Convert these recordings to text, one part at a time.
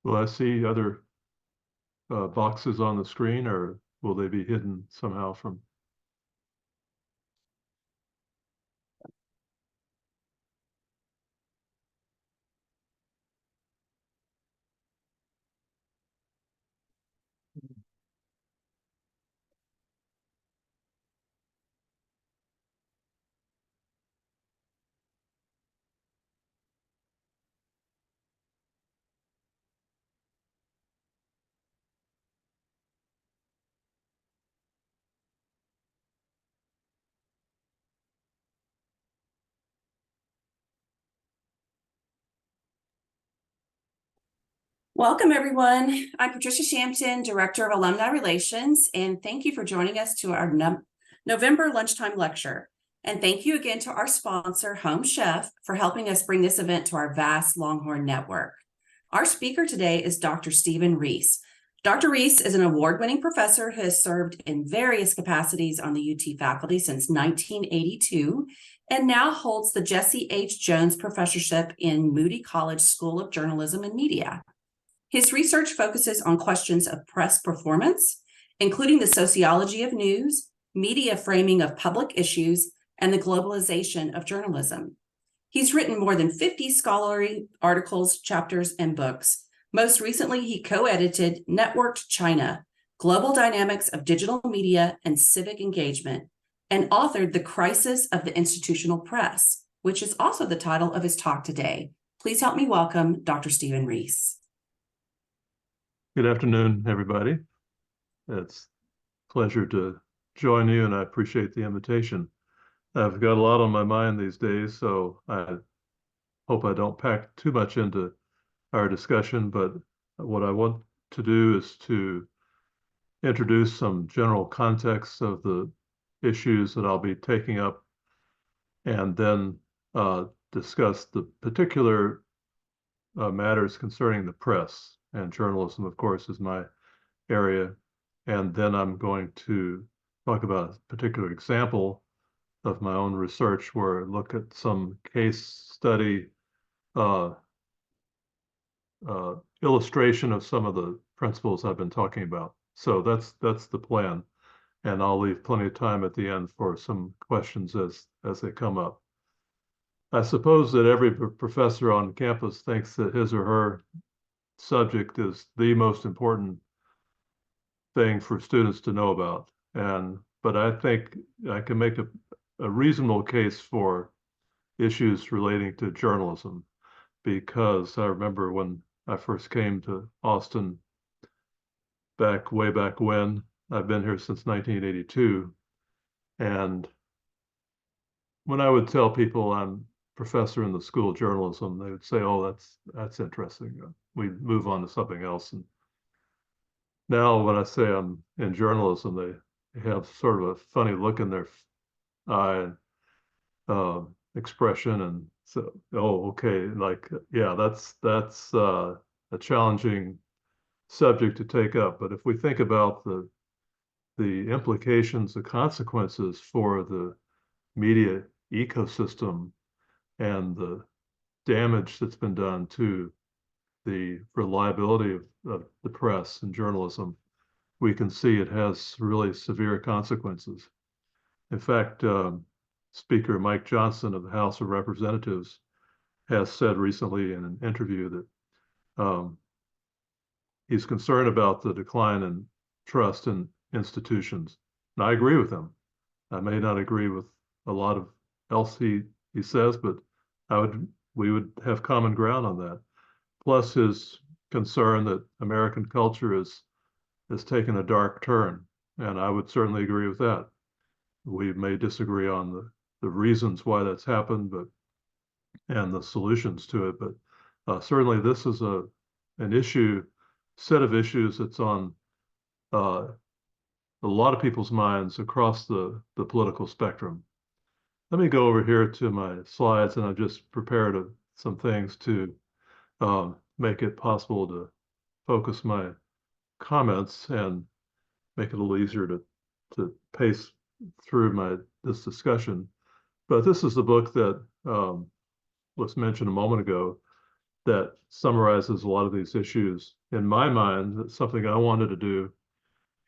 Will I see other boxes on the screen, or will they be hidden somehow from? Welcome, everyone. I'm Patricia Shampton, Director of Alumni Relations, and thank you for joining us to our November Lunchtime Lecture. And thank you again to our sponsor, Home Chef, for helping us bring this event to our vast Longhorn network. Our speaker today is Dr. Stephen Reese. Dr. Reese is an award-winning professor who has served in various capacities on the UT faculty since 1982 and now holds the Jesse H. Jones Professorship in Moody College School of Journalism and Media. His research focuses on questions of press performance, including the sociology of news, media framing of public issues, and the globalization of journalism. He's written more than 50 scholarly articles, chapters, and books. Most recently, he co-edited Networked China, Global Dynamics of Digital Media and Civic Engagement, and authored The Crisis of the Institutional Press, which is also the title of his talk today. Please help me welcome Dr. Stephen Reese. Good afternoon, everybody. It's a pleasure to join you, and I appreciate the invitation. I've got a lot on my mind these days, so I hope I don't pack too much into our discussion, but what I want to do is to introduce some general context of the issues that I'll be taking up, and then discuss the particular matters concerning the press. And journalism, of course, is my area. And then I'm going to talk about a particular example of my own research where I look at some case study illustration of some of the principles I've been talking about. So that's the plan. And I'll leave plenty of time at the end for some questions as they come up. I suppose that every professor on campus thinks that his or her subject is the most important thing for students to know about. But I think I can make a reasonable case for issues relating to journalism, because I remember when I first came to Austin way back when. I've been here since 1982. And when I would tell people I'm professor in the School of Journalism, they would say, "Oh, that's interesting. We move on to something else." And now when I say I'm in journalism, they have sort of a funny look in their eye, expression, and so, oh, okay, like, yeah, that's a challenging subject to take up. But if we think about the implications, the consequences for the media ecosystem and the damage that's been done to the reliability of the press and journalism, we can see it has really severe consequences. In fact, Speaker Mike Johnson of the House of Representatives has said recently in an interview that he's concerned about the decline in trust in institutions. And I agree with him. I may not agree with a lot of else he says, but we would have common ground on that. Plus his concern that American culture has taken a dark turn, and I would certainly agree with that. We may disagree on the reasons why that's happened, and the solutions to it, but certainly this is an set of issues that's on a lot of people's minds across the political spectrum. Let me go over here to my slides, and I've just prepared some things to make it possible to focus my comments and make it a little easier to pace through this discussion. But this is the book that was mentioned a moment ago that summarizes a lot of these issues. In my mind, it's something I wanted to do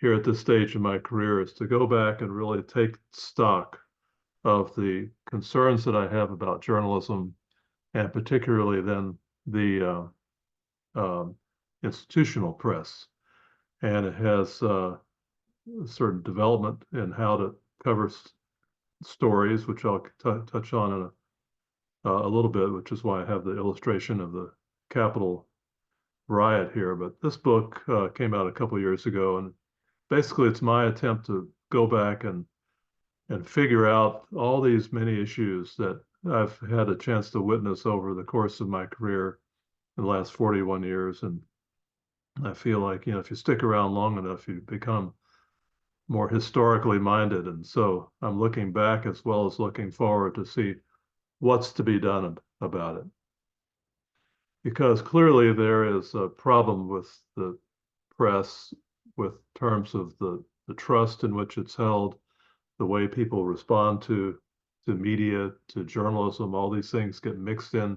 here at this stage in my career is to go back and really take stock of the concerns that I have about journalism, and particularly then the institutional press. And it has a certain development in how to cover stories, which I'll touch on in a little bit, which is why I have the illustration of the Capitol riot here. But this book came out a couple years ago, and basically it's my attempt to go back and figure out all these many issues that I've had a chance to witness over the course of my career in the last 41 years. And I feel like, you know, if you stick around long enough, you become more historically minded. And so I'm looking back as well as looking forward to see what's to be done about it. Because clearly there is a problem with the press with terms of the trust in which it's held, the way people respond to media, to journalism. All these things get mixed in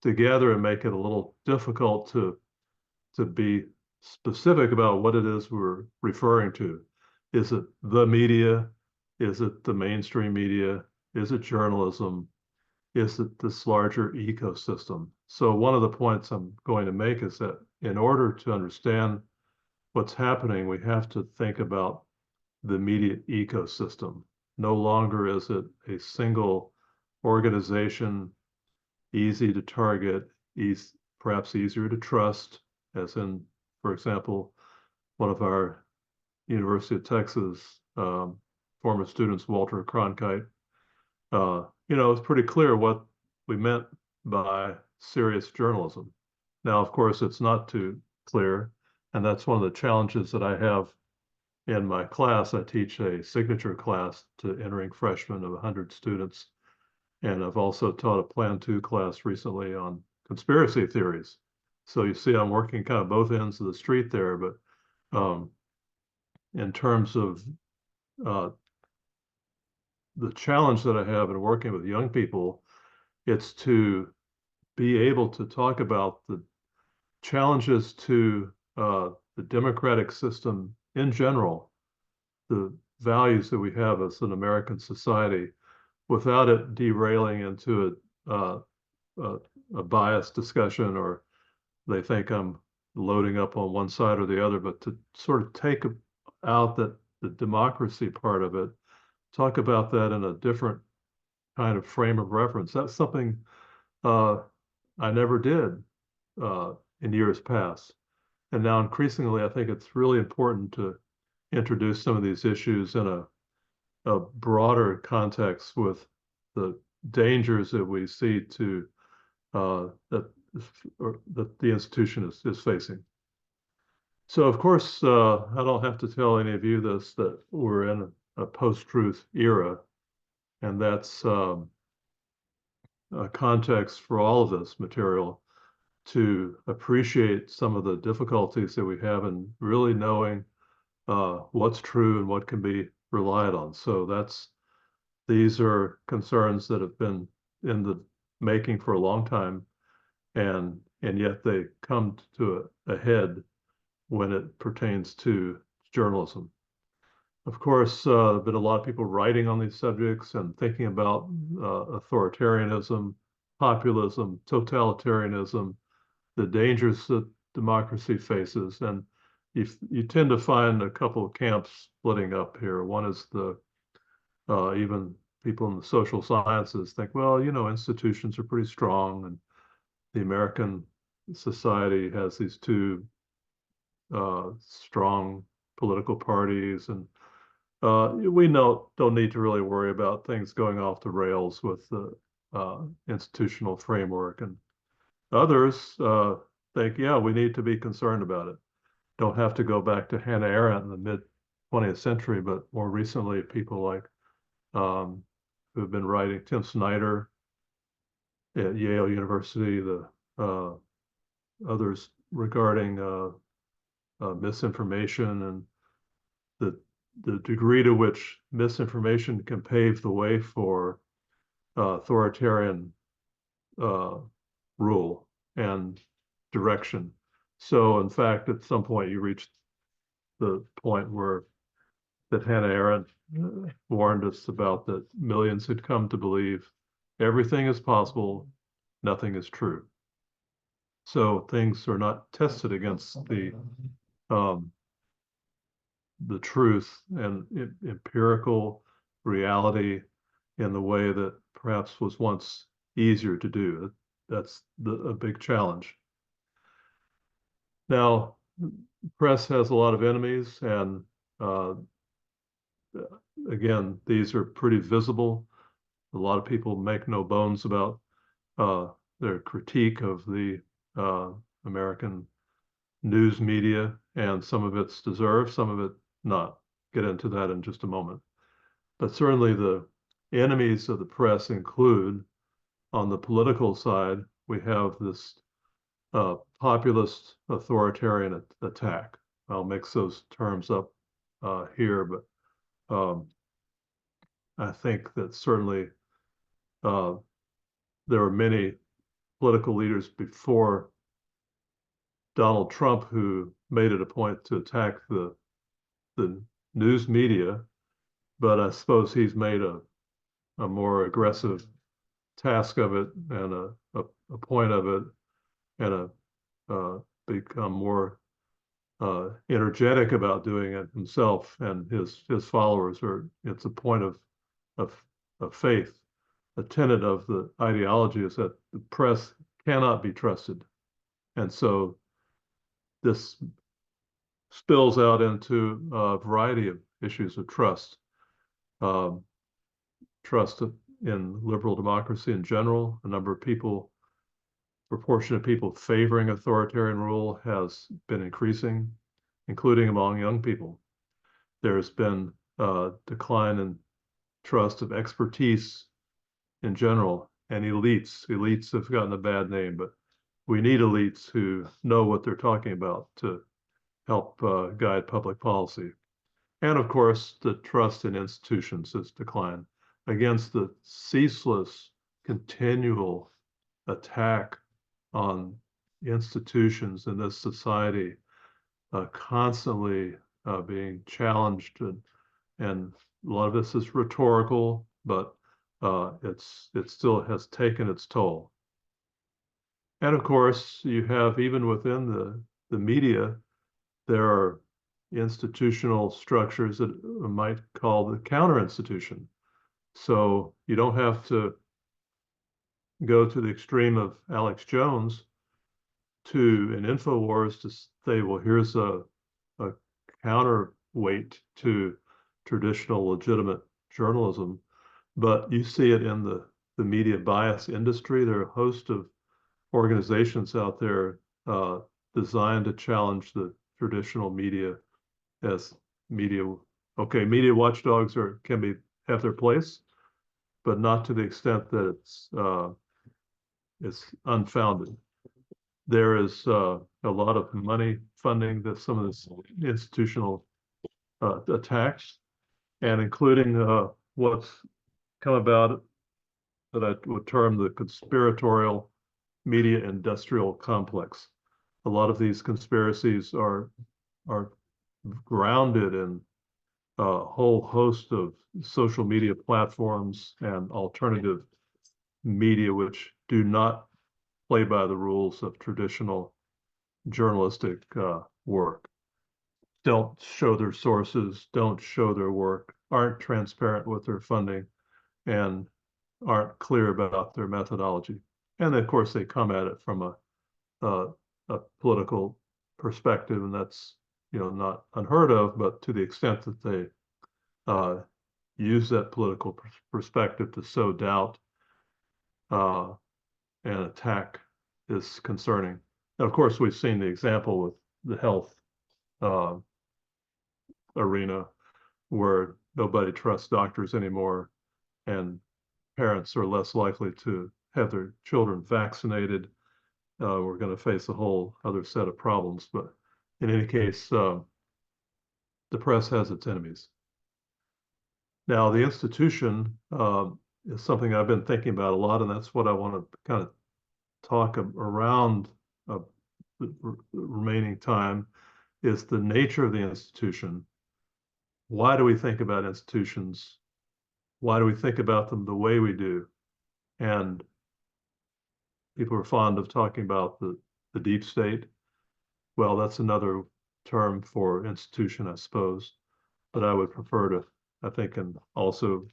together and make it a little difficult to be specific about what it is we're referring to. Is it the media? Is it the mainstream media? Is it journalism? Is it this larger ecosystem? So one of the points I'm going to make is that in order to understand what's happening, we have to think about the media ecosystem. No longer is it a single organization, easy to target, perhaps easier to trust, as in, for example, one of our University of Texas former students, Walter Cronkite, you know, it's pretty clear what we meant by serious journalism. Now, of course, it's not too clear, and that's one of the challenges that I have in my class. I teach a signature class to entering freshmen of 100 students, and I've also taught a Plan 2 class recently on conspiracy theories. So you see, I'm working kind of both ends of the street there, but in terms of the challenge that I have in working with young people, it's to be able to talk about the challenges to the democratic system in general, the values that we have as an American society, without it derailing into a biased discussion, or they think I'm loading up on one side or the other, but to sort of take out that the democracy part of it, talk about that in a different kind of frame of reference. That's something I never did in years past. And now increasingly, I think it's really important to introduce some of these issues in a broader context with the dangers that we see to that the institution is facing. So of course, I don't have to tell any of you this, that we're in a post-truth era, and that's a context for all of this material to appreciate some of the difficulties that we have in really knowing what's true and what can be relied on. So these are concerns that have been in the making for a long time, and yet they come to a head when it pertains to journalism. Of course, there have been a lot of people writing on these subjects and thinking about authoritarianism, populism, totalitarianism, the dangers that democracy faces. And you tend to find a couple of camps splitting up here. One is even people in the social sciences think, well, you know, institutions are pretty strong, and the American society has these two strong political parties, and we don't need to really worry about things going off the rails with the institutional framework. And others think, yeah, we need to be concerned about it. Don't have to go back to Hannah Arendt in the mid 20th century, but more recently, people like who have been writing, Tim Snyder at Yale University, the others regarding misinformation and the degree to which misinformation can pave the way for authoritarian rule. and direction. So in fact, at some point you reach the point where that Hannah Arendt warned us about, that millions had come to believe everything is possible, nothing is true. So things are not tested against the truth and empirical reality in the way that perhaps was once easier to do. That's a big challenge. Now, press has a lot of enemies, and again, these are pretty visible. A lot of people make no bones about their critique of the American news media, and some of it's deserved, some of it not. Get into that in just a moment. But certainly the enemies of the press include, on the political side, we have this populist authoritarian attack. I'll mix those terms up here, but I think that certainly there were many political leaders before Donald Trump who made it a point to attack the news media, but I suppose he's made a more aggressive task of it and a point of it, and become more energetic about doing it himself and his followers. Or it's a point of faith. A tenet of the ideology is that the press cannot be trusted, and so this spills out into a variety of issues of trust. Trust in liberal democracy in general. A number of people, proportion of people favoring authoritarian rule has been increasing, including among young people. There's been a decline in trust of expertise in general, and elites. Elites have gotten a bad name, but we need elites who know what they're talking about to help guide public policy. And of course, the trust in institutions has declined against the ceaseless, continual attack on institutions in this society, constantly being challenged, and a lot of this is rhetorical, but it still has taken its toll. And of course, you have, even within the media, there are institutional structures that I might call the counter institution. So you don't have to go to the extreme of Alex Jones to an InfoWars to say, well, here's a counterweight to traditional legitimate journalism. But you see it in the media bias industry. There are a host of organizations out there designed to challenge the traditional media as media. Okay, media watchdogs can have their place, but not to the extent that it's unfounded. There is a lot of money funding that some of this institutional attacks, and including what's come about that I would term the conspiratorial media industrial complex. A lot of these conspiracies are grounded in a whole host of social media platforms and alternative media which do not play by the rules of traditional journalistic work. Don't show their sources, don't show their work, aren't transparent with their funding, and aren't clear about their methodology. And of course, they come at it from a political perspective, and that's not unheard of. But to the extent that they use that political perspective to sow doubt and attack is concerning. And of course, we've seen the example with the health arena, where nobody trusts doctors anymore, and parents are less likely to have their children vaccinated. We're going to face a whole other set of problems. But in any case, the press has its enemies. Now, the institution is something I've been thinking about a lot, and that's what I want to kind of talk around the remaining time is the nature of the institution. Why do we think about institutions? Why do we think about them the way we do? And people are fond of talking about the deep state. Well, that's another term for institution, I suppose. But I would prefer to, I think, and also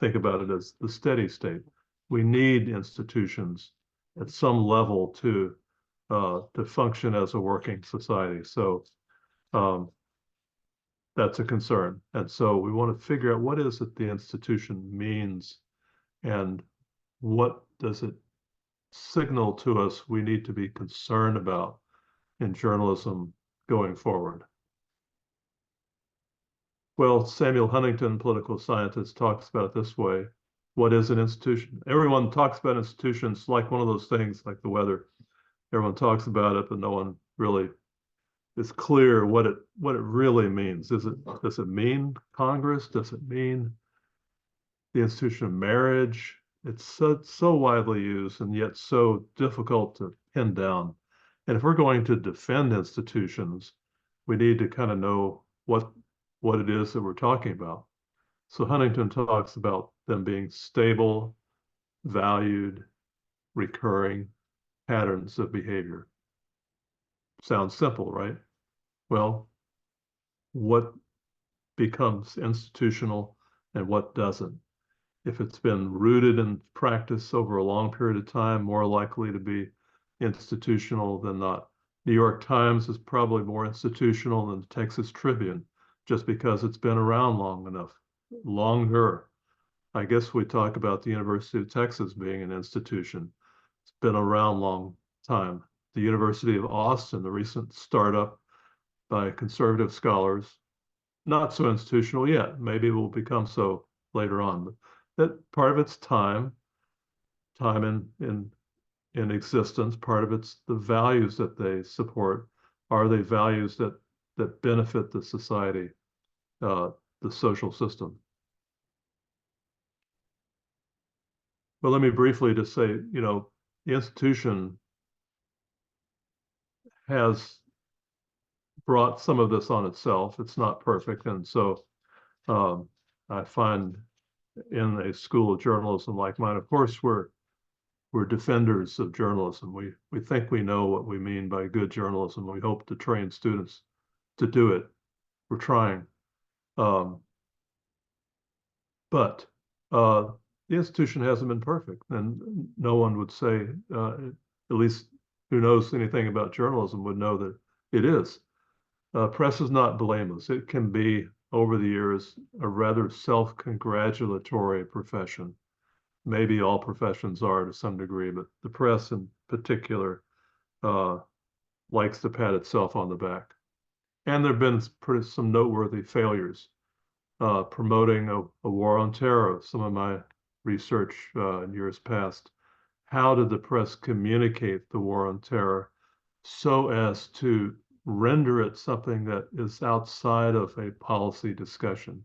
think about it as the steady state. We need institutions at some level to function as a working society. So that's a concern. And so we want to figure out what is it the institution means and what does it signal to us we need to be concerned about in journalism going forward. Well, Samuel Huntington, political scientist, talks about it this way. What is an institution? Everyone talks about institutions like one of those things, like the weather. Everyone talks about it, but no one really is clear what it really means. Does it mean Congress? Does it mean the institution of marriage? It's so widely used and yet so difficult to pin down. And if we're going to defend institutions, we need to kind of know what it is that we're talking about. So Huntington talks about them being stable, valued, recurring patterns of behavior. Sounds simple, right? Well, what becomes institutional and what doesn't? If it's been rooted in practice over a long period of time, more likely to be institutional than not. New York Times is probably more institutional than the Texas Tribune, just because it's been around long enough, longer. I guess we talk about the University of Texas being an institution. It's been around a long time. The University of Austin, the recent startup by conservative scholars, not so institutional yet. Maybe it will become so later on. But that part of its time in existence, part of it's the values that they support. Are they values that benefit the society, the social system? Well, let me briefly just say, the institution has brought some of this on itself. It's not perfect. And so I find in a school of journalism like mine, of course, we're defenders of journalism. We think we know what we mean by good journalism. We hope to train students to do it. We're trying. But the institution hasn't been perfect, and no one would say, at least who knows anything about journalism would know that it is. Press is not blameless. It can be, over the years, a rather self-congratulatory profession. Maybe all professions are to some degree, but the press in particular likes to pat itself on the back. And there have been some noteworthy failures. Promoting a war on terror, some of my research in years past. How did the press communicate the war on terror so as to render it something that is outside of a policy discussion?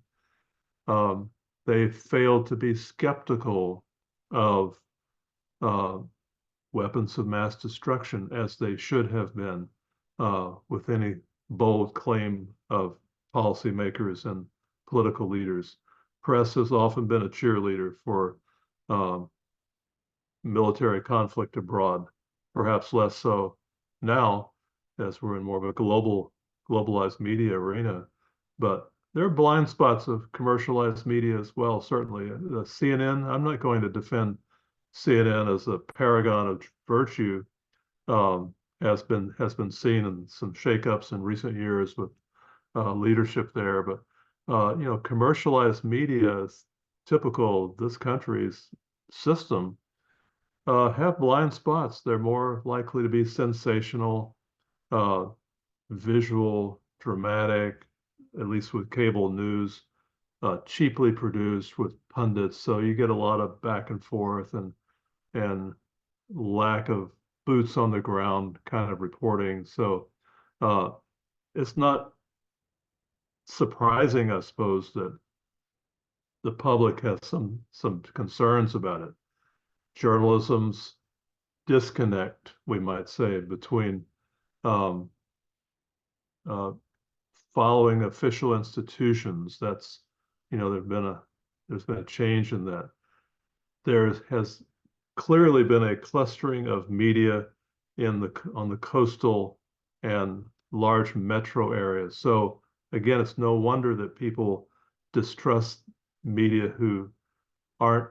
They failed to be skeptical of weapons of mass destruction as they should have been with any bold claim of policymakers and political leaders. Press has often been a cheerleader for military conflict abroad, perhaps less so now as we're in more of a globalized media arena. But there are blind spots of commercialized media as well, certainly. CNN, I'm not going to defend CNN as a paragon of virtue, has been seen in some shakeups in recent years with leadership there. But commercialized media is typical of this country's system, have blind spots. They're more likely to be sensational, visual, dramatic, at least with cable news, cheaply produced with pundits. So you get a lot of back and forth and lack of boots on the ground kind of reporting. So it's not surprising, I suppose, that the public has some concerns about it. Journalism's disconnect, we might say, between um, uh, following official institutions. That's, there's been a change in that. There has clearly been a clustering of media on the coastal and large metro areas. So again, it's no wonder that people distrust media who aren't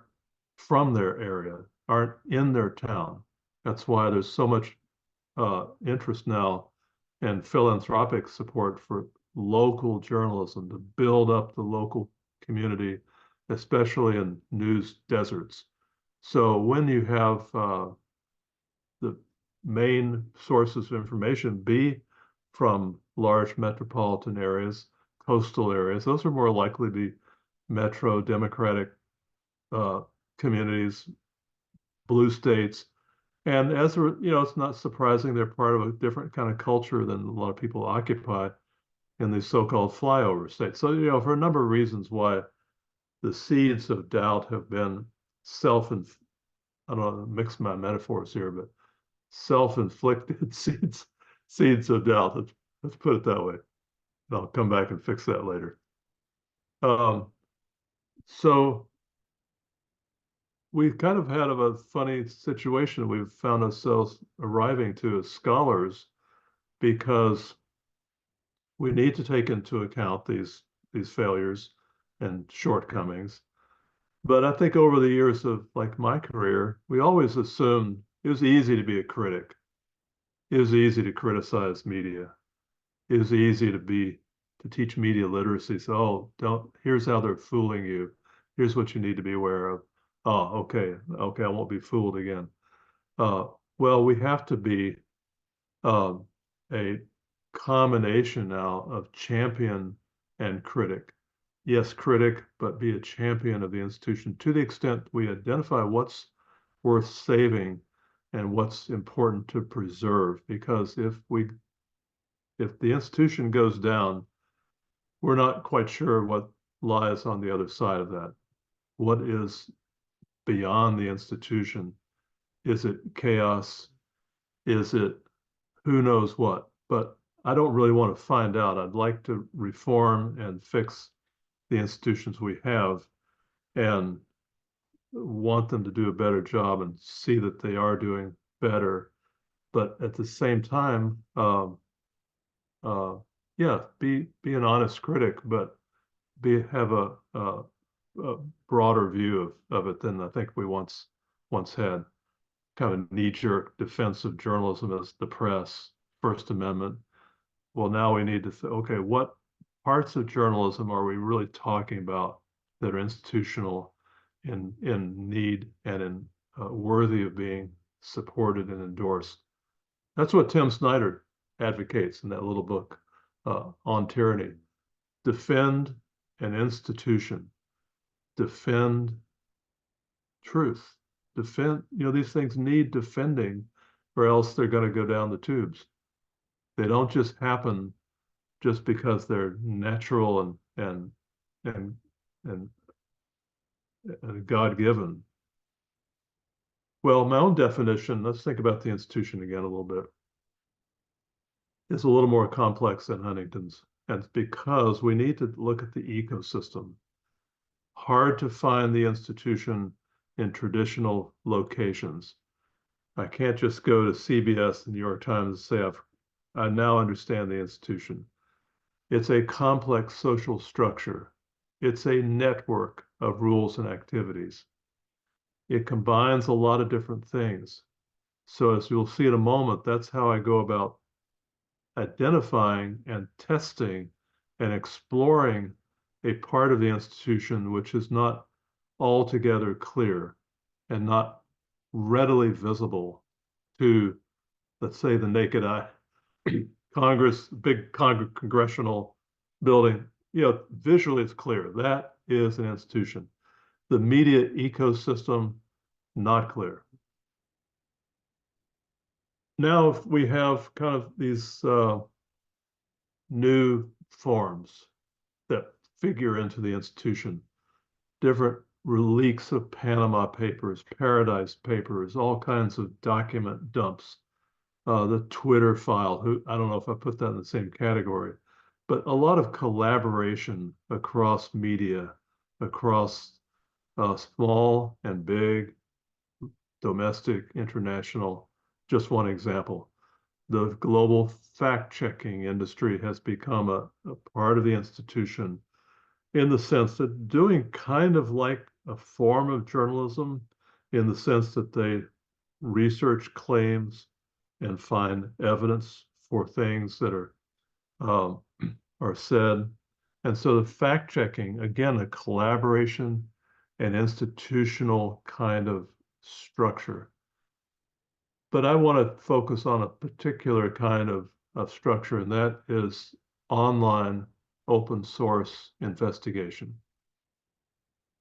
from their area, aren't in their town. That's why there's so much interest now and philanthropic support for local journalism to build up the local community, especially in news deserts. So when you have the main sources of information be from large metropolitan areas, coastal areas, those are more likely to be metro democratic uh, communities, blue states. And it's not surprising they're part of a different kind of culture than a lot of people occupy in these so-called flyover states. So, for a number of reasons why the seeds of doubt have been I don't know, mix my metaphors here, but self-inflicted seeds of doubt. Let's put it that way. And I'll come back and fix that later. So we've kind of had a funny situation we've found ourselves arriving to as scholars because we need to take into account these failures and shortcomings. But I think over the years of like my career, we always assumed it was easy to be a critic. It was easy to criticize media. It was easy to teach media literacy. So, here's how they're fooling you. Here's what you need to be aware of. Oh, okay, I won't be fooled again. Well, we have to be uh, a combination now of champion and critic. Yes, critic, but be a champion of the institution to the extent we identify what's worth saving and what's important to preserve. Because if the institution goes down, we're not quite sure what lies on the other side of that. What is beyond the institution? Is it chaos? Is it who knows what? But I don't really want to find out. I'd like to reform and fix the institutions we have and want them to do a better job and see that they are doing better. But at the same time, uh, yeah, be an honest critic, but have a broader view of it than I think we once had. Kind of knee-jerk defense of journalism as the press, First Amendment. Well, now we need to say, okay, what parts of journalism are we really talking about that are institutional, in need, and in worthy of being supported and endorsed? That's what Tim Snyder advocates in that little book on tyranny. Defend an institution. Defend truth. Defend, these things need defending, or else they're going to go down the tubes. They don't just happen just because they're natural and and, and God-given. Well, my own definition, let's think about the institution again a little bit, is a little more complex than Huntington's. And it's because we need to look at the ecosystem. Hard to find the institution in traditional locations. I can't just go to CBS, the New York Times, and say I now understand the institution. It's a complex social structure. It's a network of rules and activities. It combines a lot of different things. So as you'll see in a moment, that's how I go about identifying and testing and exploring a part of the institution which is not altogether clear and not readily visible to, let's say, the naked eye. Congress, big congressional building, visually it's clear. That is an institution. The media ecosystem, not clear. Now if we have kind of these new forms that figure into the institution, different leaks of Panama Papers, Paradise Papers, all kinds of document dumps, the Twitter file, I don't know if I put that in the same category, but a lot of collaboration across media, across small and big, domestic, international. Just one example. The global fact-checking industry has become a part of the institution in the sense that doing kind of like a form of journalism, in the sense that they research claims and find evidence for things that are said. And so the fact-checking, again, a collaboration and institutional kind of structure. But I want to focus on a particular kind of structure, and that is online open source investigation.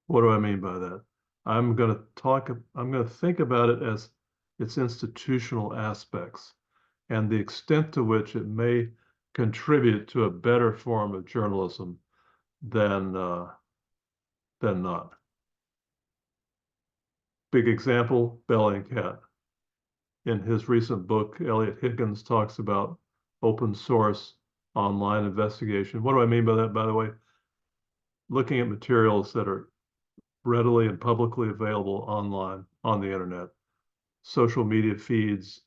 What do I mean by that? I'm going to think about it as its institutional aspects and the extent to which it may contribute to a better form of journalism than not. Big example, Bellingcat. In his recent book, Elliot Higgins talks about open source online investigation. What do I mean by that, by the way? Looking at materials that are readily and publicly available online on the internet, social media feeds,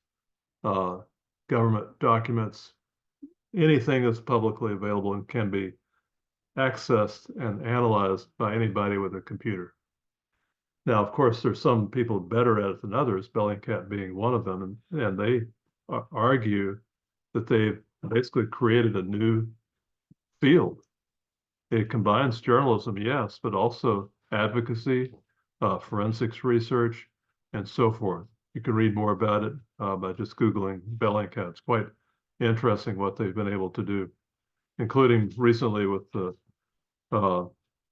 government documents, anything that's publicly available and can be accessed and analyzed by anybody with a computer. Now, of course, there's some people better at it than others, Bellingcat being one of them, and they argue that they've basically created a new field. It combines journalism, yes, but also advocacy, forensics research, and so forth. You can read more about it by just Googling Bellingcat. It's quite interesting what they've been able to do, including recently with the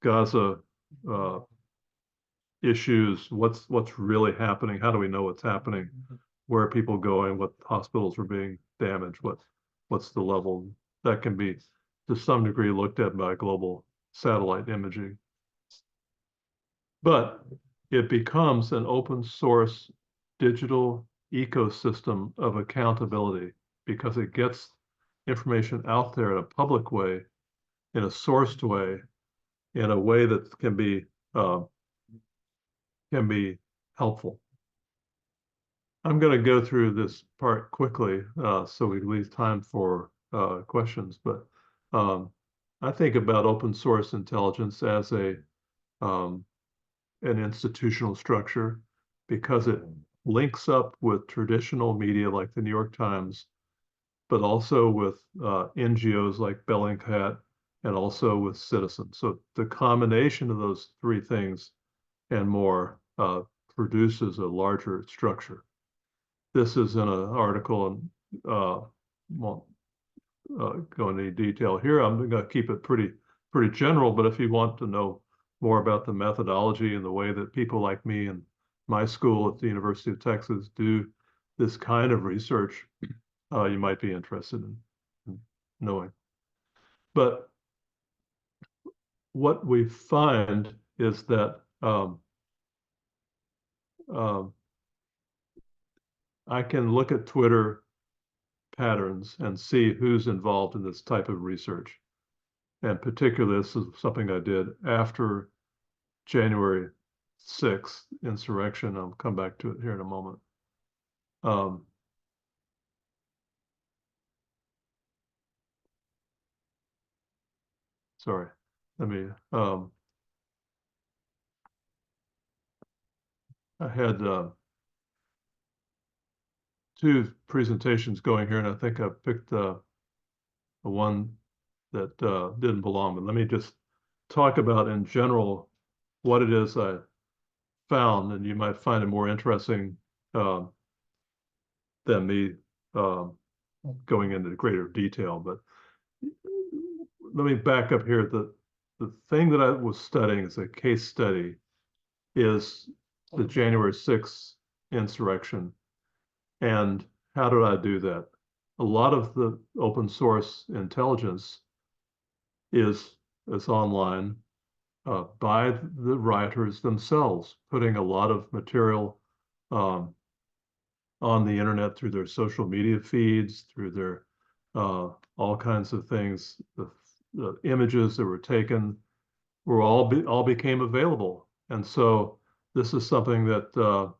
Gaza issues, what's really happening, how do we know what's happening, where are people going, what hospitals are being damaged, what's the level that can be to some degree looked at by global satellite imaging. But it becomes an open source digital ecosystem of accountability because it gets information out there in a public way, in a sourced way, in a way that can be helpful. I'm going to go through this part quickly so we leave time for questions, but I think about open source intelligence as an institutional structure because it links up with traditional media like the New York Times, but also with NGOs like Bellingcat and also with citizens. So the combination of those three things and more produces a larger structure. This is in an article, and won't go into any detail here. I'm going to keep it pretty general, but if you want to know more about the methodology and the way that people like me and my school at the University of Texas do this kind of research, you might be interested in knowing. But what we find is that I can look at Twitter patterns and see who's involved in this type of research. And particularly, this is something I did after January 6th insurrection. I'll come back to it here in a moment. Sorry, let me, I had two presentations going here, and I think I picked the one that didn't belong, but let me just talk about in general what it is I found, and you might find it more interesting than me going into greater detail. But let me back up here. The thing that I was studying as a case study is the January 6th insurrection. And how did I do that? A lot of the open source intelligence is online. by the rioters themselves, putting a lot of material um, on the internet through their social media feeds, through their all kinds of things. The images that were taken were all became available, and so this is something that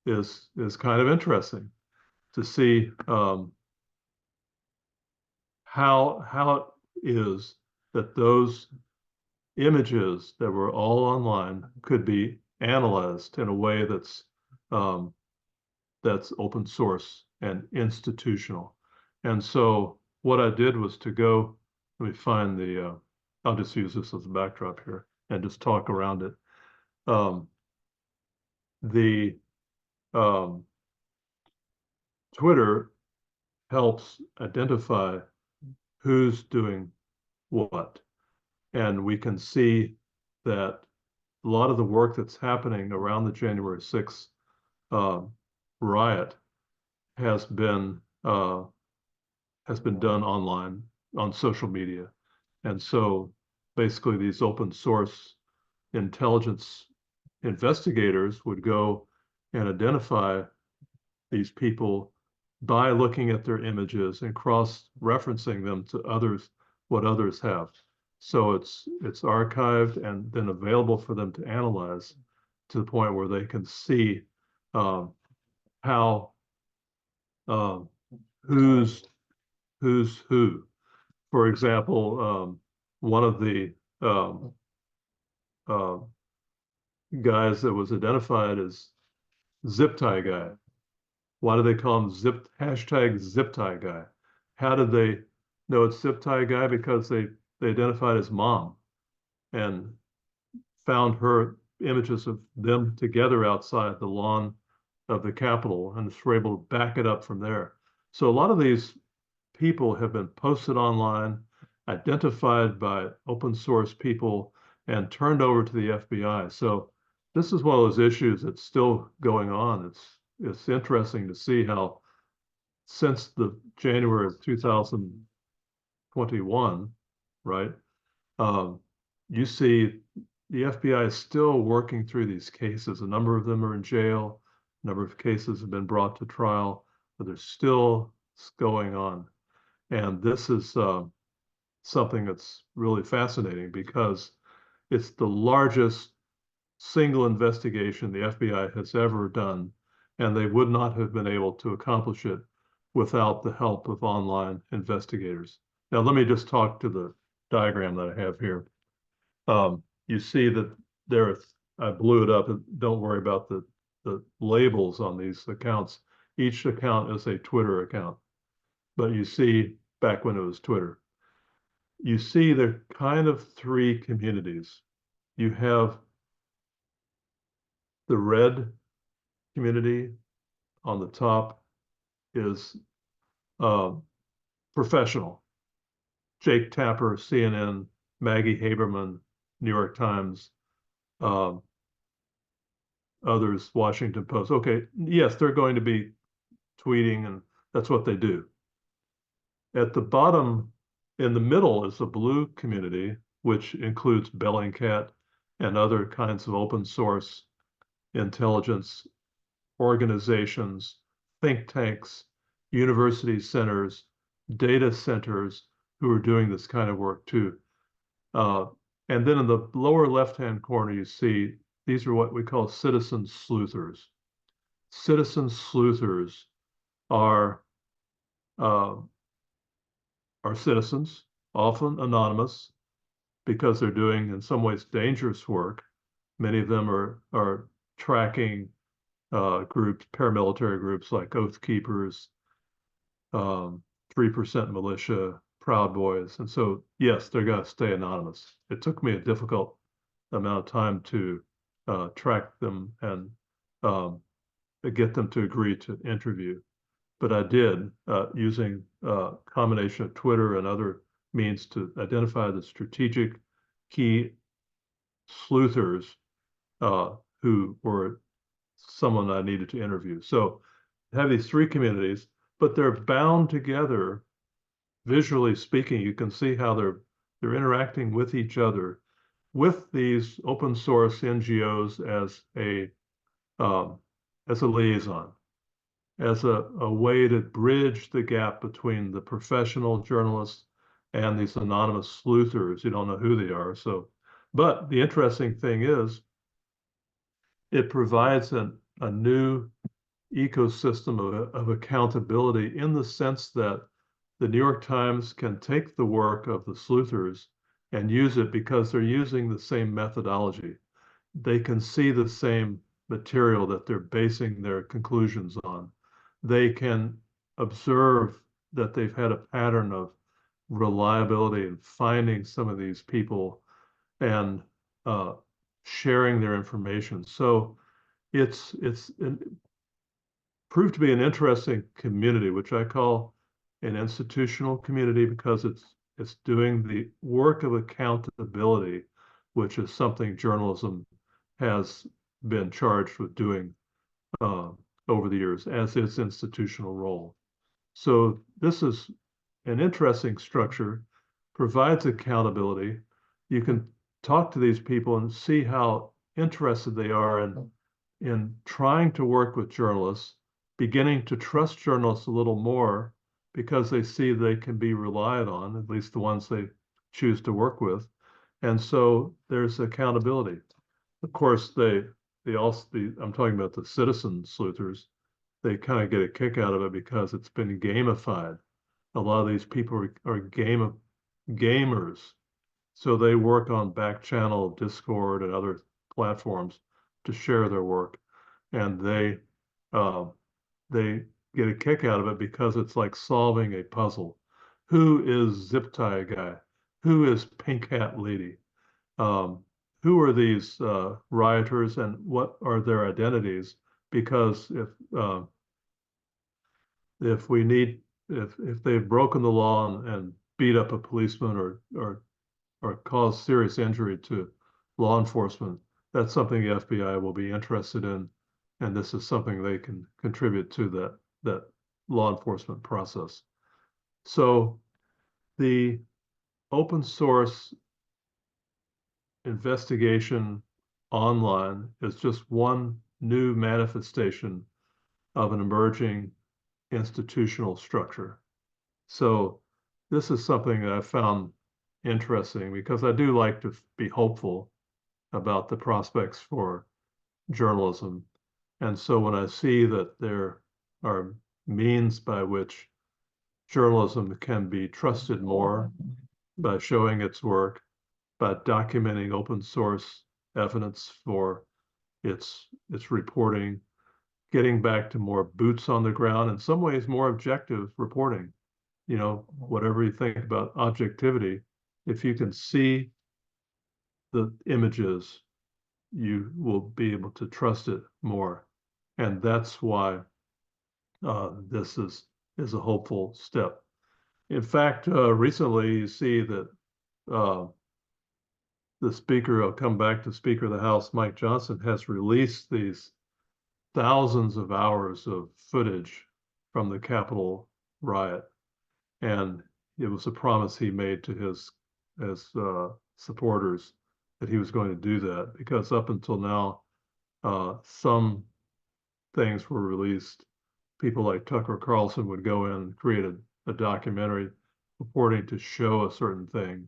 is kind of interesting to see how it is that those images that were all online could be analyzed in a way um, that's open source and institutional. And so what I did was to go, let me find I'll just use this as a backdrop here and just talk around it. Um, the um, Twitter helps identify who's doing what. And we can see that a lot of the work that's happening around the January 6th riot has been done online on social media. And so basically these open source intelligence investigators would go and identify these people by looking at their images and cross-referencing them to others, what others have. So it's archived and then available for them to analyze to the point where they can see how who's who. For example, one of the uh, guys that was identified as zip tie guy. Why do they call him zip tie guy? How did they know it's zip tie guy? Because they identified his mom and found her images of them together outside the lawn of the Capitol and were able to back it up from there. So a lot of these people have been posted online, identified by open source people, and turned over to the FBI. So this is one of those issues that's still going on. It's interesting to see how since the January of 2021, right? You see the FBI is still working through these cases. A number of them are in jail. A number of cases have been brought to trial, but they're still going on. And this is something that's really fascinating because it's the largest single investigation the FBI has ever done, and they would not have been able to accomplish it without the help of online investigators. Now, let me just talk to the diagram that I have here. You see that I blew it up. Don't worry about the labels on these accounts. Each account is a Twitter account, but you see back when it was Twitter, you see there are kind of three communities. You have the red community on the top is professional. Jake Tapper, CNN, Maggie Haberman, New York Times, others, Washington Post. Okay, yes, they're going to be tweeting, and that's what they do. At the bottom, in the middle, is the blue community, which includes Bellingcat and other kinds of open source intelligence organizations, think tanks, university centers, data centers who are doing this kind of work too. And then in the lower left-hand corner, you see these are what we call citizen sleuthers. Citizen sleuthers are citizens, often anonymous, because they're doing, in some ways, dangerous work. Many of them are tracking groups, paramilitary groups like Oath Keepers, 3% Militia, Proud Boys. And so, yes, they're going to stay anonymous. It took me a difficult amount of time to track them and get them to agree to interview. But I did using a combination of Twitter and other means to identify the strategic key sleuthers who were someone I needed to interview. So I have these three communities, but they're bound together. Visually speaking, you can see how they're interacting with each other with these open source NGOs as a liaison, as a way to bridge the gap between the professional journalists and these anonymous sleuthers. You don't know who they are. So, but the interesting thing is, it provides a new ecosystem of accountability in the sense that the New York Times can take the work of the sleuthers and use it because they're using the same methodology. They can see the same material that they're basing their conclusions on. They can observe that they've had a pattern of reliability in finding some of these people and sharing their information. So it's proved to be an interesting community, which I call an institutional community because it's doing the work of accountability, which is something journalism has been charged with doing uh, over the years as its institutional role. So this is an interesting structure, provides accountability. You can talk to these people and see how interested they are in trying to work with journalists, beginning to trust journalists a little more because they see they can be relied on, at least the ones they choose to work with. And so there's accountability. Of course, they also, I'm talking about the citizen sleuthers, they kind of get a kick out of it because it's been gamified. A lot of these people are gamers. So they work on back channel, Discord, and other platforms to share their work. And uh, they get a kick out of it because it's like solving a puzzle. Who is zip tie guy? Who is pink hat lady? Um, who are these rioters and what are their identities? Because if we need if they've broken the law and beat up a policeman or caused serious injury to law enforcement, that's something the FBI will be interested in, and this is something they can contribute to that law enforcement process. So the open source investigation online is just one new manifestation of an emerging institutional structure. So this is something that I found interesting because I do like to be hopeful about the prospects for journalism. And so when I see that there are means by which journalism can be trusted more by showing its work, by documenting open source evidence for its reporting, getting back to more boots on the ground, in some ways more objective reporting. You know, whatever you think about objectivity, if you can see the images, you will be able to trust it more. And that's why this is a hopeful step. In fact, recently you see that uh, the Speaker, I'll come back to Speaker of the House, Mike Johnson, has released these thousands of hours of footage from the Capitol riot. And it was a promise he made to his supporters that he was going to do that because up until now, some things were released. People like Tucker Carlson would go in and create a documentary purporting to show a certain thing.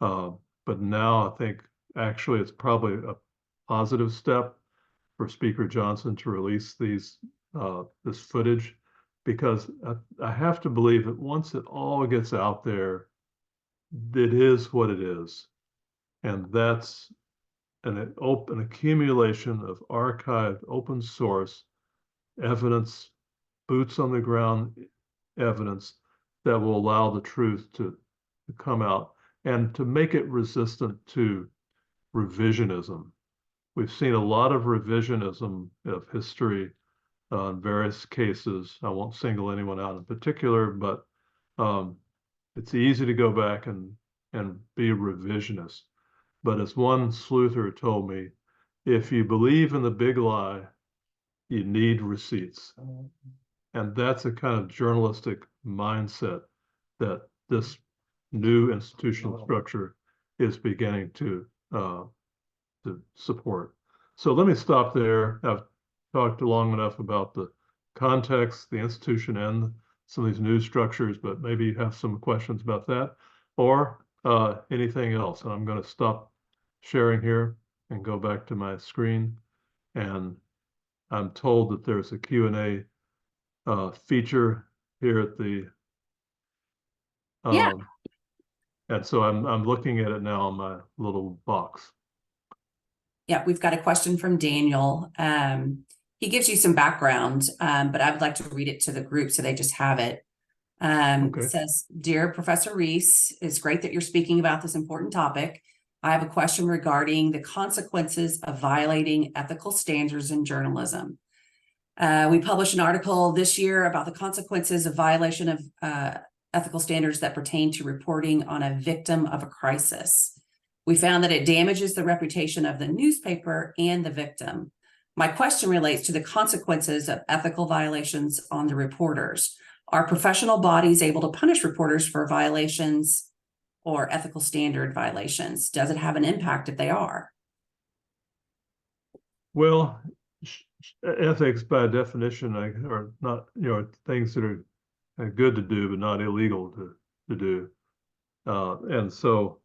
But now I think actually it's probably a positive step for Speaker Johnson to release this footage because I have to believe that once it all gets out there, it is what it is. And that's an accumulation of archived open source evidence, boots on the ground evidence that will allow the truth to come out and to make it resistant to revisionism. We've seen a lot of revisionism of history in various cases. I won't single anyone out in particular, but it's easy to go back and be revisionist. But as one sleuther told me, if you believe in the big lie, you need receipts. And that's a kind of journalistic mindset that this new institutional structure is beginning to to support. So let me stop there. I've talked long enough about the context, the institution, and some of these new structures, but maybe you have some questions about that or anything else. And I'm going to stop sharing here and go back to my screen. And I'm told that there's a Q&A feature here at the Yeah. and so I'm looking at it now on my little box. Yeah, we've got a question from Daniel. He gives you some background, but I would like to read it to the group so they just have it. Okay. It says, Dear Professor Reese, it's great that you're speaking about this important topic. I have a question regarding the consequences of violating ethical standards in journalism. We published an article this year about the consequences of violation of ethical standards that pertain to reporting on a victim of a crisis. We found that it damages the reputation of the newspaper and the victim. My question relates to the consequences of ethical violations on the reporters. Are professional bodies able to punish reporters for violations or ethical standard violations? Does it have an impact if they are? Well, ethics by definition are not, things that are good to do, but not illegal to do. And so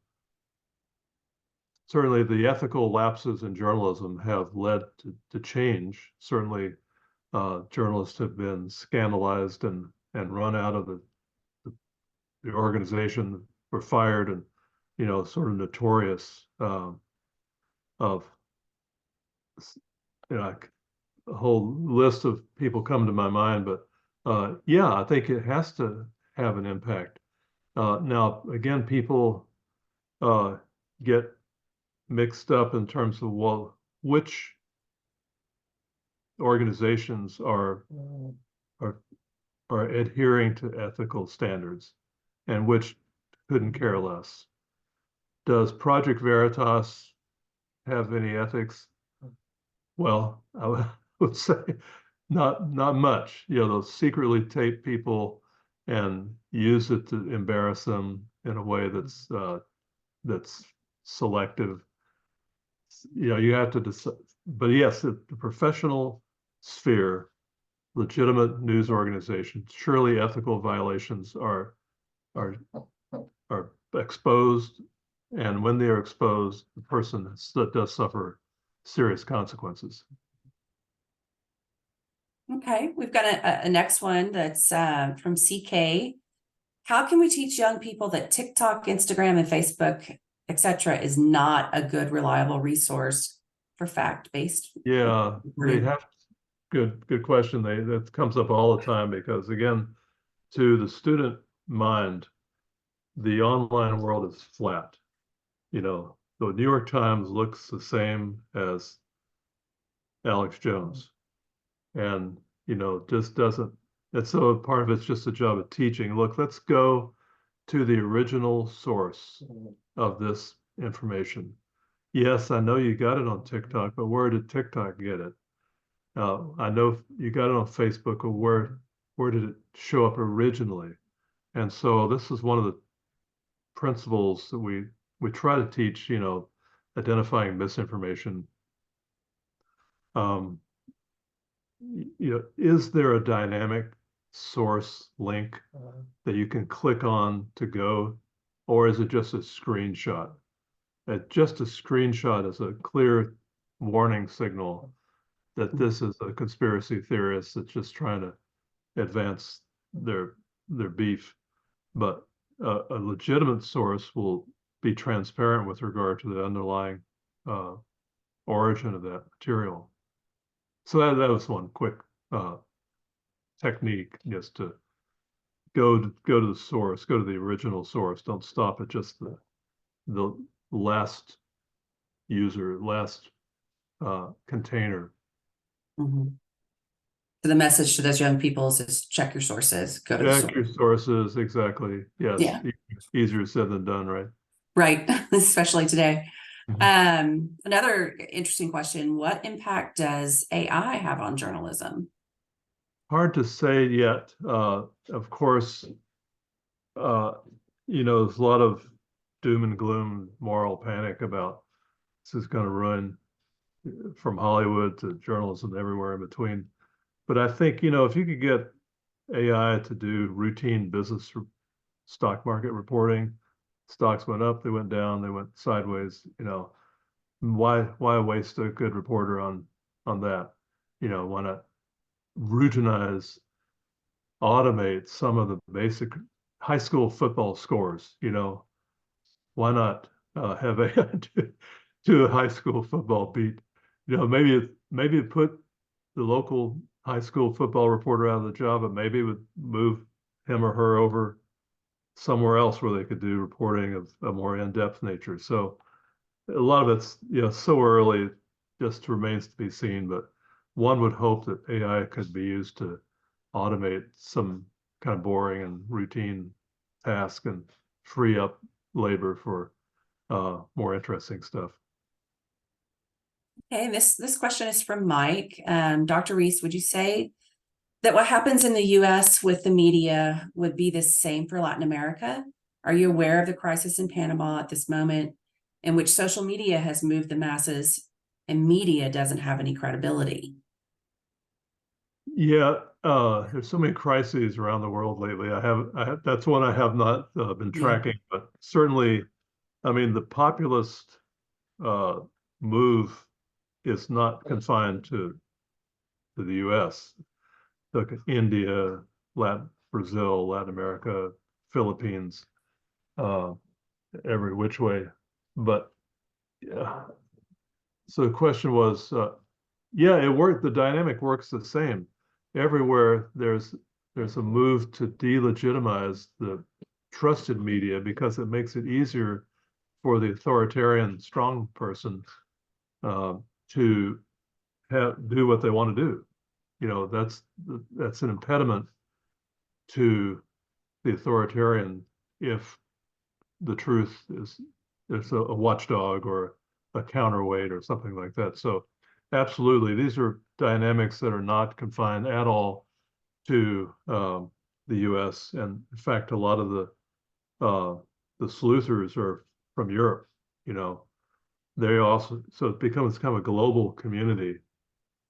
certainly the ethical lapses in journalism have led to change. Certainly journalists have been scandalized and run out of the organization, were fired, and sort of notorious of like a whole list of people come to my mind. But yeah, I think it has to have an impact. Now again, people get mixed up in terms of, well, which organizations are adhering to ethical standards and which couldn't care less. Does Project Veritas have any ethics? Well, I would say not much. They'll secretly tape people and use it to embarrass them in a way that's selective. You have to decide. But yes, the professional sphere, legitimate news organizations, surely ethical violations are exposed, and when they are exposed, the person does suffer serious consequences. Okay, we've got a next one that's from CK. How can we teach young people that TikTok, Instagram, and Facebook, etc., is not a good, reliable resource for fact-based? Yeah, they have. Good question. That comes up all the time because, again, to the student mind, the online world is flat. The New York Times looks the same as Alex Jones, and just doesn't. And so part of it's just a job of teaching. Look, let's go to the original source of this information. Yes, I know you got it on TikTok, but where did TikTok get it? I know you got it on Facebook, but where did it show up originally? And so this is one of the principles that we try to teach, identifying misinformation. Is there a dynamic source link that you can click on to go, or is it just a screenshot? Just a screenshot is a clear warning signal that this is a conspiracy theorist that's just trying to advance their beef. But a legitimate source will be transparent with regard to the underlying origin of that material. So that was one quick technique, just to go to the source, go to the original source. Don't stop at just the last user, last container. Mm-hmm. So the message to those young people is check your sources, go to the source. Check your sources, exactly. Yes, yeah. Easier said than done, right? Right, especially today. Another interesting question, what impact does AI have on journalism? Hard to say yet. Of course, there's a lot of doom and gloom, moral panic about This is going to ruin from Hollywood to journalism everywhere in between. But I think, if you could get AI to do routine business stock market reporting, stocks went up, they went down, they went sideways, why waste a good reporter on that? Why not routinize, automate some of the basic high school football scores? Why not have AI do a high school football beat? Maybe it put the local high school football reporter out of the job, but maybe it would move him or her over somewhere else where they could do reporting of a more in-depth nature. So a lot of it's so early, just remains to be seen. But one would hope that AI could be used to automate some kind of boring and routine task and free up labor for more interesting stuff. Okay, this question is from Mike. Dr. Reese, would you say that what happens in the US with the media would be the same for Latin America? Are you aware of the crisis in Panama at this moment, in which social media has moved the masses and media doesn't have any credibility? Yeah, there's so many crises around the world lately. That's one I have not been tracking, but certainly, I mean, the populist move is not confined to the U.S. Look at India, Brazil, Latin America, Philippines, every which way. But yeah, so the question was, yeah, it worked. The dynamic works the same everywhere. There's a move to delegitimize the trusted media because it makes it easier for the authoritarian strong person to do what they want to do. That's an impediment to the authoritarian if the truth is there's a watchdog or a counterweight or something like that. So absolutely, these are dynamics that are not confined at all to the U.S. And in fact, a lot of the sleuthers are from Europe. They also, so it becomes kind of a global community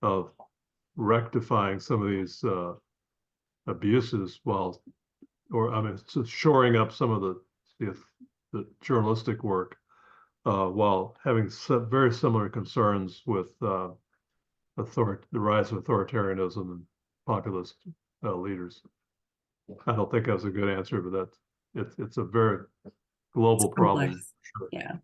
of rectifying some of these abuses so shoring up some of the journalistic work while having some very similar concerns with the rise of authoritarianism and populist leaders. I don't think that's a good answer, but it's a very global problem. Sure. Yeah.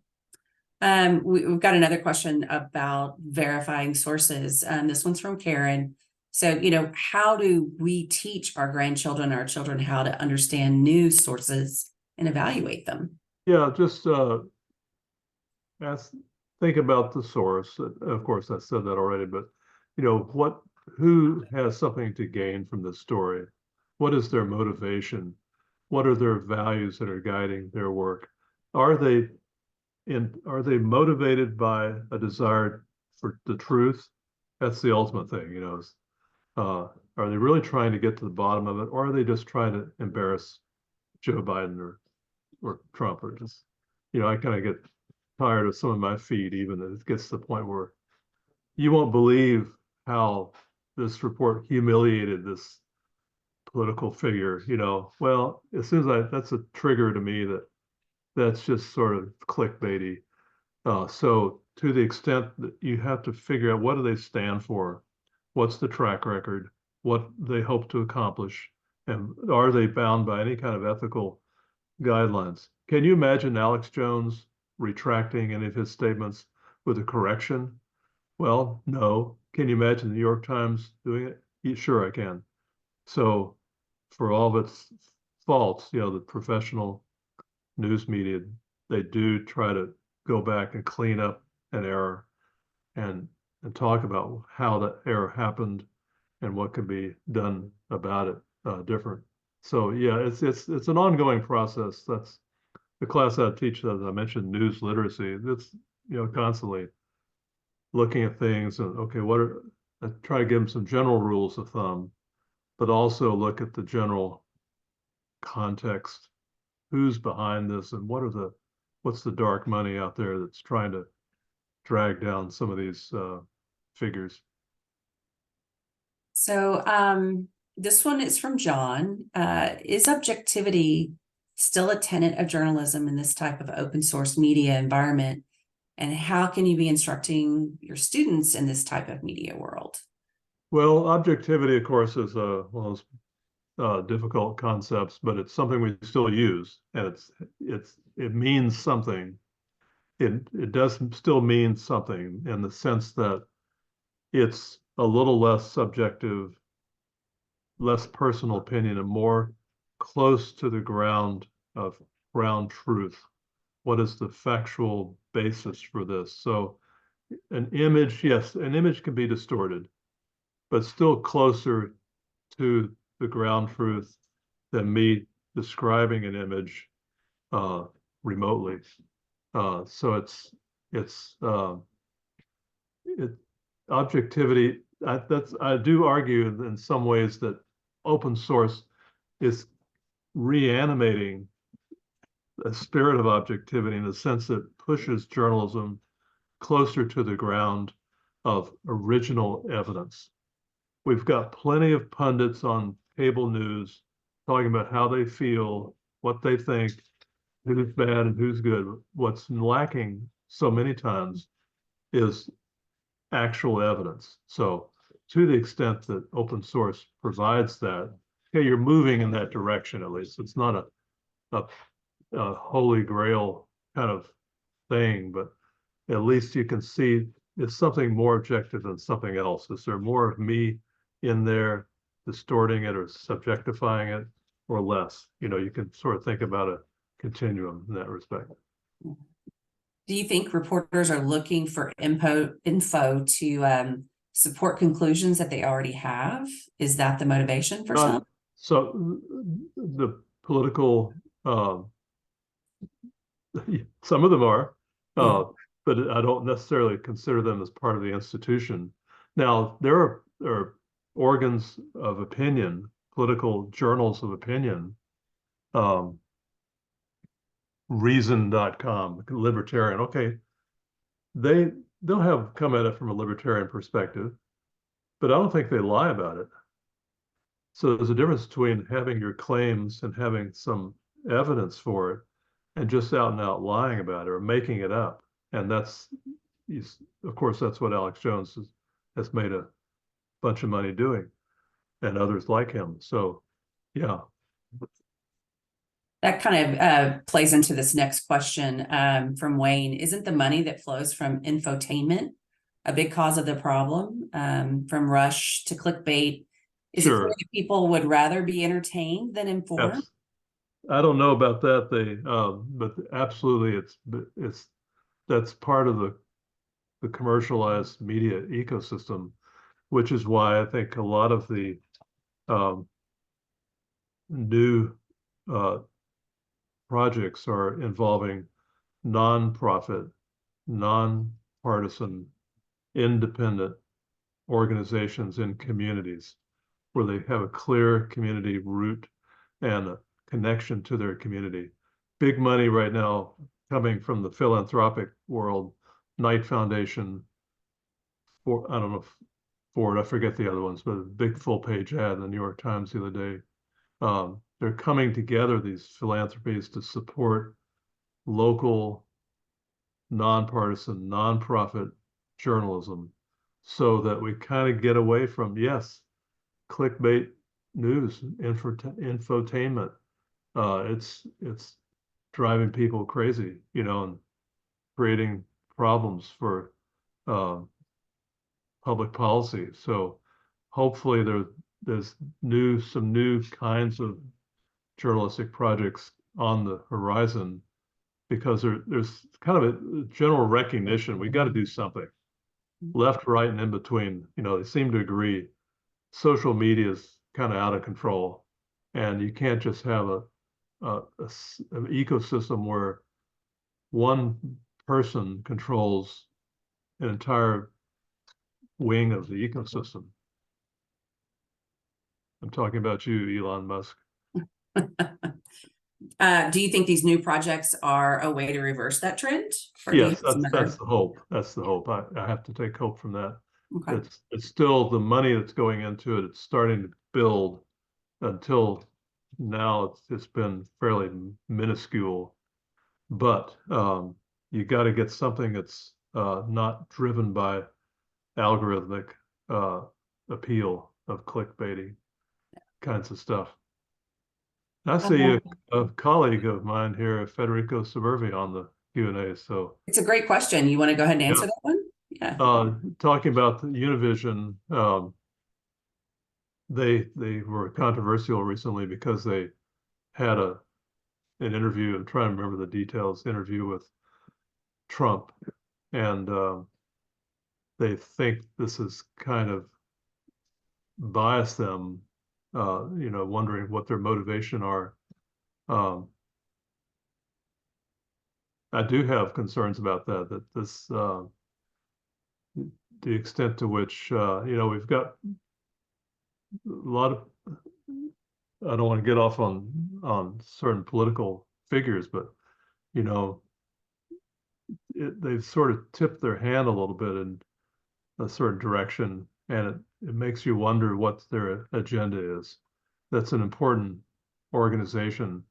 We've got another question about verifying sources. This one's from Karen. So, how do we teach our grandchildren, our children, how to understand news sources and evaluate them? Yeah, just think about the source. Of course, I said that already, but who has something to gain from this story? What is their motivation? What are their values that are guiding their work? Are they motivated by a desire for the truth? That's the ultimate thing, are they really trying to get to the bottom of it, or are they just trying to embarrass Joe Biden or Trump, or just, I kind of get tired of some of my feed, even it gets to the point where you won't believe how this report humiliated this political figure. Well, as soon as that's a trigger to me that's just sort of clickbaity. So to the extent that you have to figure out what do they stand for, what's the track record, what they hope to accomplish, and are they bound by any kind of ethical guidelines? Can you imagine Alex Jones retracting any of his statements with a correction? Well, no. Can you imagine the New York Times doing it? Yeah, sure, I can. So for all of its faults, the professional news media, they do try to go back and clean up an error and talk about how that error happened and what could be done about it different. So yeah, it's an ongoing process. That's the class I teach, as I mentioned, news literacy. It's constantly looking at things and okay, I try to give them some general rules of thumb, but also look at the general context. Who's behind this and what's the dark money out there that's trying to drag down some of these figures. So this one is from John. Is objectivity still a tenet of journalism in this type of open source media environment? And how can you be instructing your students in this type of media world? Well, objectivity, of course, is one of those difficult concepts, but it's something we still use, and it means something. It does still mean something in the sense that it's a little less subjective, less personal opinion, and more close to the ground truth. What is the factual basis for this? So an image, yes, an image can be distorted, but still closer to the ground truth than me describing an image remotely. So it's objectivity. I do argue in some ways that open source is reanimating a spirit of objectivity in the sense that pushes journalism closer to the ground of original evidence. We've got plenty of pundits on cable news talking about how they feel, what they think, who's bad and who's good. What's lacking so many times is actual evidence. So to the extent that open source provides that, okay, you're moving in that direction at least. It's not a holy grail kind of thing, but at least you can see it's something more objective than something else. Is there more of me in there distorting it or subjectifying it, or less? You can sort of think about a continuum in that respect. Do you think reporters are looking for info to support conclusions that they already have? Is that the motivation for some? So the political, some of them are, but I don't necessarily consider them as part of the institution. Now, there are organs of opinion, political journals of opinion, reason.com, libertarian. Okay, they'll have come at it from a libertarian perspective, but I don't think they lie about it. So there's a difference between having your claims and having some evidence for it and just out and out lying about it or making it up. And of course, that's what Alex Jones has made a bunch of money doing, and others like him. So, yeah. That kind of plays into this next question from Wayne. Isn't the money that flows from infotainment a big cause of the problem? From rush to clickbait, is it clear that people would rather be entertained than informed? Yes. I don't know about that. But absolutely, that's part of the commercialized media ecosystem, which is why I think a lot of the new projects are involving nonprofit, nonpartisan, independent organizations in communities where they have a clear community root and a connection to their community. Big money right now coming from the philanthropic world, Knight Foundation, I don't know if Ford, I forget the other ones, but a big full page ad in the New York Times the other day. They're coming together, these philanthropies, to support local, nonpartisan, nonprofit journalism so that we kind of get away from, yes, clickbait news, infotainment. It's driving people crazy, and creating problems for public policy. So hopefully there's some new kinds of journalistic projects on the horizon, because there's kind of a general recognition we got to do something. Left, right, and in between, they seem to agree social media is kind of out of control, and you can't just have an ecosystem where one person controls an entire wing of the ecosystem. I'm talking about you, Elon Musk. Do you think these new projects are a way to reverse that trend? Or do you Yes, have some that's other? the hope. That's the hope. I have to take hope from that. Okay. It's still the money that's going into it. It's starting to build. Until now, it's been fairly minuscule. But you got to get something that's not driven by algorithmic appeal of clickbaity kinds of stuff. I see a colleague of mine here, Federico Suburvi, on the Q&A. So It's a great question. You want to go ahead and answer yeah. that one? Yeah. Talking about the Univision, they were controversial recently because they had an interview. I'm trying to remember the details. Interview with Trump, and they think this is kind of biased them. Wondering what their motivation are. I do have concerns about that. That this the extent to which we've got a lot of, I don't want to get off on certain political figures, but they've sort of tipped their hand a little bit in a certain direction, and it makes you wonder what their agenda is. That's an important organization,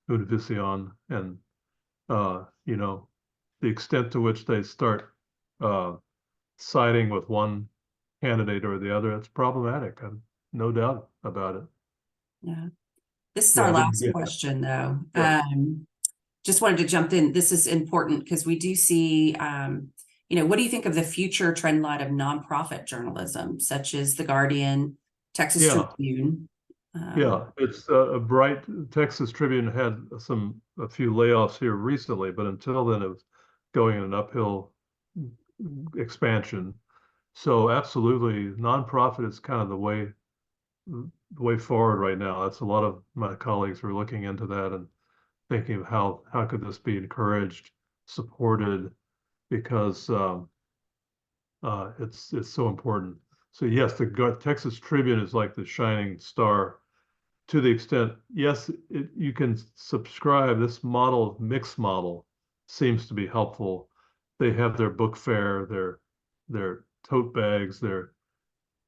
Univision, and the extent to which they start siding with one candidate or the other, it's problematic. I've no doubt about it. Yeah. This is Yeah, our I didn't last get that. question, though. Yeah. Just wanted to jump in. This is important because we do see, what do you think of the future trend line of nonprofit journalism, such as The Guardian, Texas Yeah. Tribune? Yeah, it's a bright. Texas Tribune had a few layoffs here recently, but until then it was going in an uphill expansion. So absolutely, nonprofit is kind of the way forward right now. That's a lot of my colleagues are looking into that and thinking of how could this be encouraged, supported, because it's so important. So yes, the Texas Tribune is like the shining star to the extent, yes, you can subscribe. This model, mixed model, seems to be helpful. They have their book fair, their tote bags, their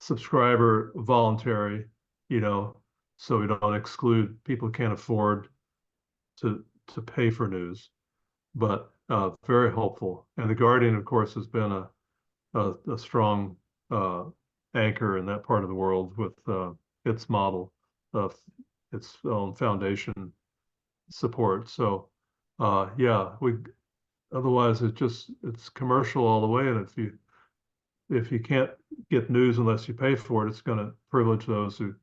subscriber voluntary, so we don't exclude people who can't afford to pay for news, but very helpful. And the Guardian, of course, has been a strong anchor in that part of the world with its model of its own foundation support. So yeah, otherwise it's commercial all the way. And if you can't get news unless you pay for it, it's going to privilege those who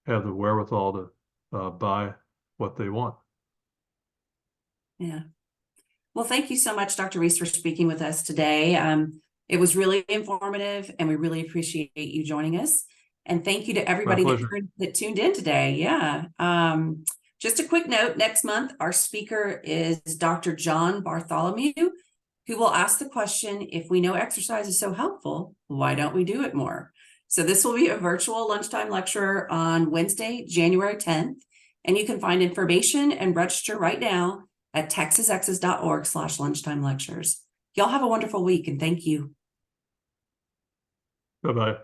have the wherewithal to buy what they want. Yeah. Well, thank you so much, Dr. Reese, for speaking with us today. It was really informative, and we really appreciate you joining us. And thank you to everybody that tuned in today. Yeah. Just a quick note, next month, our speaker is Dr. John Bartholomew, who will ask the question, if we know exercise is so helpful, why don't we do it more? So this will be a virtual lunchtime lecture on Wednesday, January 10th. And you can find information and register right now at texasexes.org/lunchtime lectures. Y'all have a wonderful week, and thank you. Bye-bye.